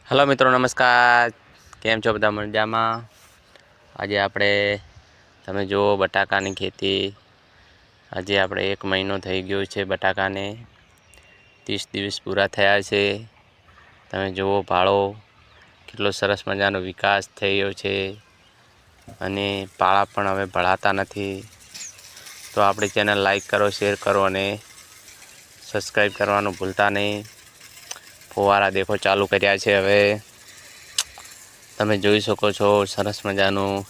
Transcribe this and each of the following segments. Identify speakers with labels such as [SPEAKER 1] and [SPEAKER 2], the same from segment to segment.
[SPEAKER 1] Hello मित्रों नमस्कार। केम छो बधा मजामां। आज आपणे तमे जो बटाकानी खेती आज आपणे 1 महीनो थई गयो छे। बटाकाने 30 दिवस पूरा थया छे। तमे जुओ पाळो केटलो सरस मजानो विकास थयो छे अने पाळा पण हवे भळाता नथी। तो आपणी चेनल लाइक करो, शेर करो अने सब्सक्राइब करवानुं भूलता नहीं। फुवारा देखो चालू कर्या छे। हवे तमे जोई शको छो सरस मजानुं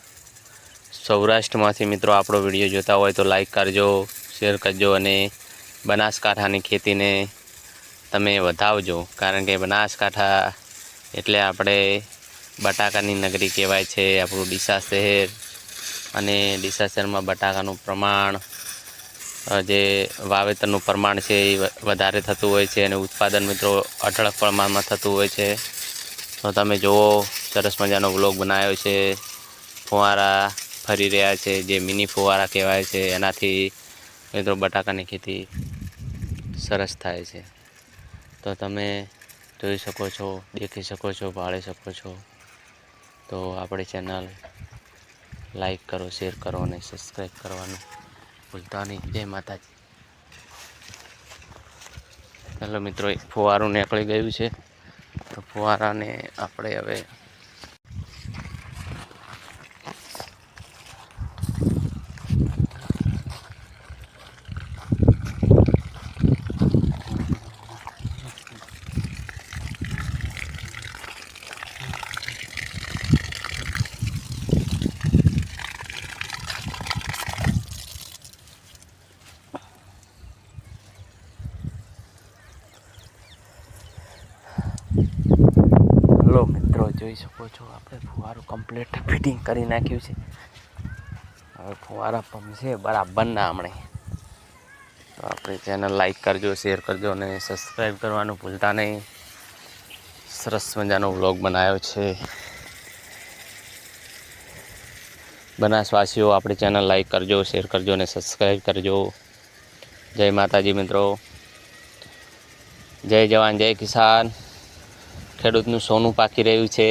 [SPEAKER 1] सौराष्ट्रमांथी मित्रों आपणो विडियो जोता होय तो लाइक करजो, शेर करजो अने बनासकांठानी खेतीने तमे वधावजो। कारण के बनासकांठा एटले आपणे बटाकानी नगरी कहेवाय छे। आपणुं डीसा शहेर अने डीसा शहेरमां बटाकानुं प्रमाण जे वावेतरनुं प्रमाण छे ए वधारे थतुं होय छे अने उत्पादन मित्रों अढळक प्रमाणमां थतुं होय छे। तो तमे जुओ सरस मजानो व्लॉग बनाव्यो छे। फुवारा फरी रह्या छे जे मिनी फुवारा कहेवाय छे। एनाथी मित्रों बटाकानी खेती सरस थाय छे। तो तमे जोई शको छो, देखी शको छो, भाळी शको छो। तो आपणी चेनल लाइक करो, शेर करो अने सब्सक्राइब करवानुं भूलता नहीं। जय माताजी। हेलो मित्रों, एक फुवारू निकळी गयुं छे। तो फुवाराने आपणे हवे हेलो मित्रों, जोई शको छो आपणे फुवारू कम्प्लीट फिटिंग करी नाख्युं छे। हवे फुवारा पंप छे बराबरना हमणे। तो आपणी चेनल लाइक करजो, शेर करजो अने सब्सक्राइब करवानुं भूलता नहीं। सरस मजानो व्लॉग बनाव्यो छे। बनासवासीओ आपणी चेनल लाइक करजो, शेर करजो अने सब्सक्राइब करजो। जय माताजी मित्रों। जय जवान जय किसान। खेडूतनुं सोनुं पाकी रह्युं छे।